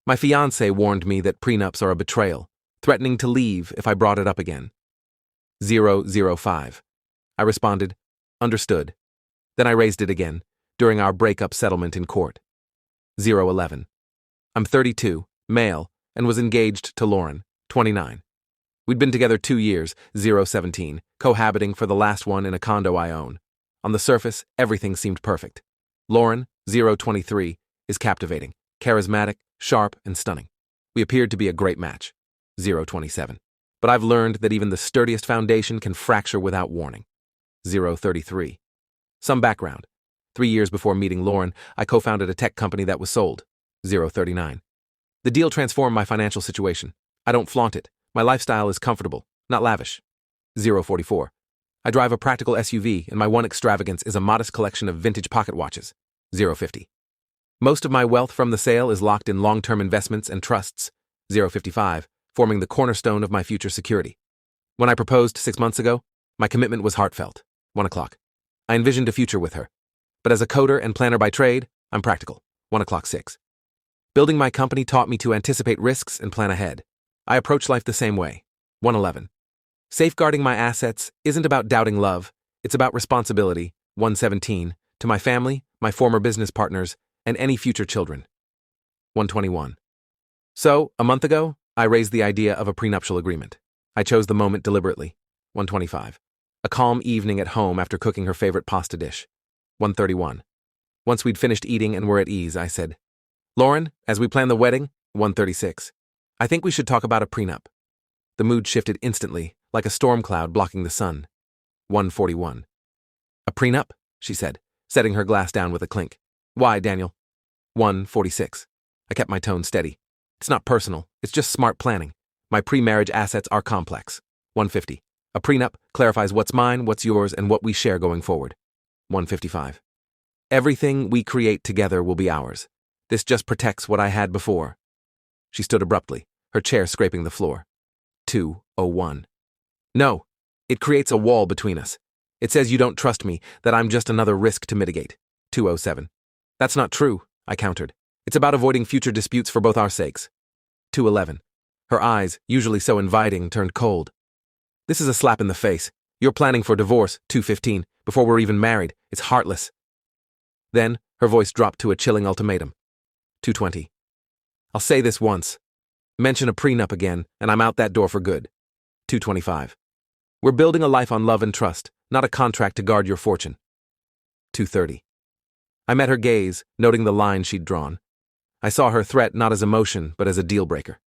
My fiancée warned me that prenups are a betrayal, threatening to leave if I brought it up again. 005. I responded, understood. Then I raised it again, during our breakup settlement in court. 011. I'm 32, male, and was engaged to Lauren, 29. We'd been together 2 years, 017, cohabiting for the last one in a condo I own. On the surface, everything seemed perfect. Lauren, 023, is captivating, charismatic, sharp, and stunning. We appeared to be a great match. 027. But I've learned that even the sturdiest foundation can fracture without warning. 033. Some background. 3 years before meeting Lauren, I co-founded a tech company that was sold. 039. The deal transformed my financial situation. I don't flaunt it. My lifestyle is comfortable, not lavish. 044. I drive a practical SUV, and my one extravagance is a modest collection of vintage pocket watches. 050. Most of my wealth from the sale is locked in long-term investments and trusts. 055, forming the cornerstone of my future security. When I proposed 6 months ago, my commitment was heartfelt. 1 o'clock. I envisioned a future with her. But as a coder and planner by trade, I'm practical. 1 o'clock 6. Building my company taught me to anticipate risks and plan ahead. I approach life the same way. 111. Safeguarding my assets isn't about doubting love, it's about responsibility. 117. To my family, my former business partners, and any future children. 121. So, a month ago, I raised the idea of a prenuptial agreement. I chose the moment deliberately. 125. A calm evening at home after cooking her favorite pasta dish. 131. Once we'd finished eating and were at ease, I said, Lauren, as we plan the wedding, 136. I think we should talk about a prenup. The mood shifted instantly, like a storm cloud blocking the sun. 141. A prenup? She said, setting her glass down with a clink. Why, Daniel? 146. I kept my tone steady. It's not personal, it's just smart planning. My pre-marriage assets are complex. 150. A prenup clarifies what's mine, what's yours, and what we share going forward. 155. Everything we create together will be ours. This just protects what I had before. She stood abruptly, her chair scraping the floor. 201. No, it creates a wall between us. It says you don't trust me, that I'm just another risk to mitigate. 207. That's not true, I countered. It's about avoiding future disputes for both our sakes. 211. Her eyes, usually so inviting, turned cold. This is a slap in the face. You're planning for divorce, 215, before we're even married. It's heartless. Then, her voice dropped to a chilling ultimatum. 220. I'll say this once. Mention a prenup again, and I'm out that door for good. 225. We're building a life on love and trust, not a contract to guard your fortune. 230. I met her gaze, noting the line she'd drawn. I saw her threat not as emotion, but as a deal-breaker.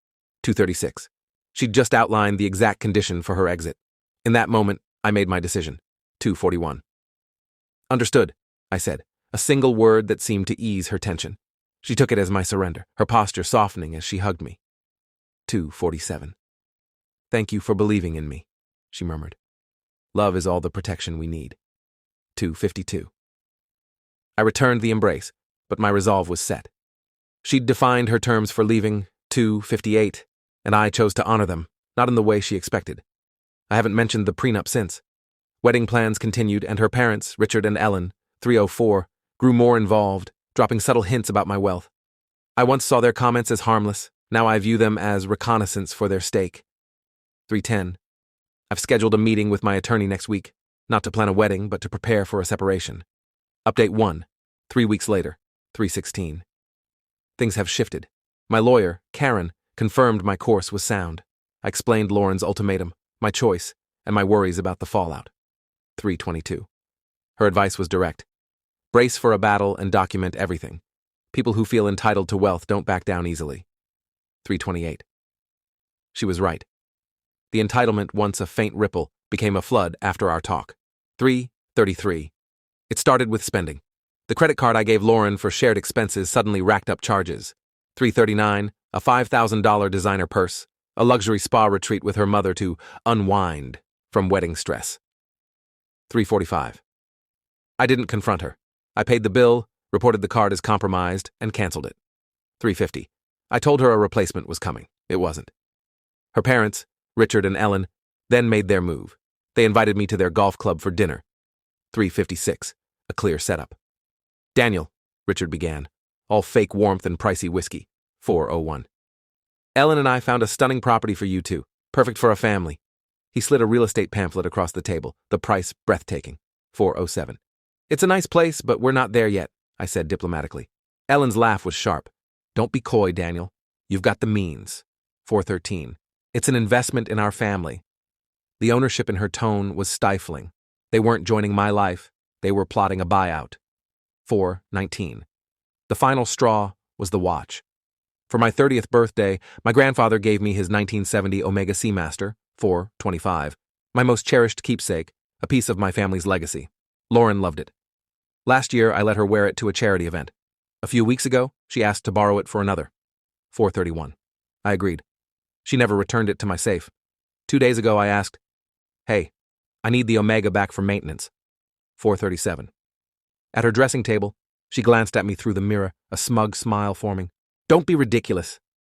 236. She'd just outlined the exact condition for her exit. In that moment, I made my decision. 241. Understood, I said, a single word that seemed to ease her tension. She took it as my surrender, her posture softening as she hugged me. 247. Thank you for believing in me, she murmured. Love is all the protection we need. 252. I returned the embrace, but my resolve was set. She'd defined her terms for leaving, 258, and I chose to honor them, not in the way she expected. I haven't mentioned the prenup since. Wedding plans continued, and her parents, Richard and Ellen, 304, grew more involved, dropping subtle hints about my wealth. I once saw their comments as harmless, now I view them as reconnaissance for their stake. 310. I've scheduled a meeting with my attorney next week, not to plan a wedding, but to prepare for a separation. Update 1, 3 weeks later, 316. Things have shifted. My lawyer, Karen, confirmed my course was sound. I explained Lauren's ultimatum, my choice, and my worries about the fallout. 322. Her advice was direct. Brace for a battle and document everything. People who feel entitled to wealth don't back down easily. 328. She was right. The entitlement, once a faint ripple, became a flood after our talk. 333. It started with spending. The credit card I gave Lauren for shared expenses suddenly racked up charges. 339, a $5,000 designer purse, a luxury spa retreat with her mother to unwind from wedding stress. 345. I didn't confront her. I paid the bill, reported the card as compromised, and canceled it. 350. I told her a replacement was coming. It wasn't. Her parents, Richard and Ellen, then made their move. They invited me to their golf club for dinner. 356. A clear setup. Daniel, Richard began, all fake warmth and pricey whiskey. 401. Ellen and I found a stunning property for you two. Perfect for a family. He slid a real estate pamphlet across the table, the price breathtaking. 407. It's a nice place, but we're not there yet, I said diplomatically. Ellen's laugh was sharp. Don't be coy, Daniel. You've got the means. 413. It's an investment in our family. The ownership in her tone was stifling. They weren't joining my life. They were plotting a buyout. 419. The final straw was the watch. For my 30th birthday, my grandfather gave me his 1970 Omega Seamaster, 425, my most cherished keepsake, a piece of my family's legacy. Lauren loved it. Last year, I let her wear it to a charity event. A few weeks ago, she asked to borrow it for another. 431. I agreed. She never returned it to my safe. 2 days ago, I asked, "Hey, I need the Omega back for maintenance." 437. At her dressing table, she glanced at me through the mirror, a smug smile forming. "Don't be ridiculous.